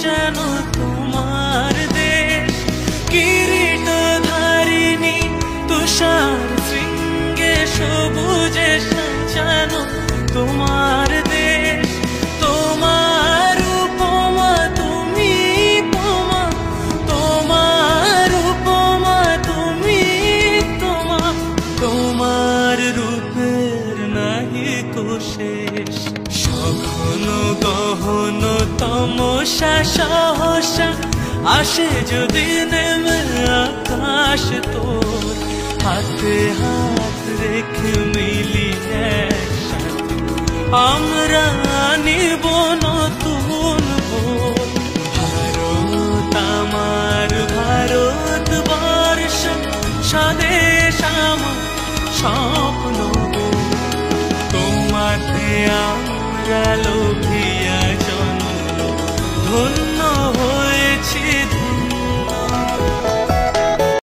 যেন তোমার দেশ। কিরীটধারিণী তুষার শৃঙ্গে সবুজে সাজানো তোমার দেশ। তোমার উপমা তুমি উপমা, তোমার উপমা তুমি তোমা, তোমার রূপের নাহি শেষ। সঘন গহন তমসা সহসা আসে যদি নেমে আকাশ তোর, হাতে হাত রেখে মিলি একসাথে আমরা নিব নতুন ভোর। ভারত আমার ভারতবর্ষ, স্বদেশ আমার স্বপ্ন, তোমাতে আমরা লোভিয়া জন্ম ধন্য।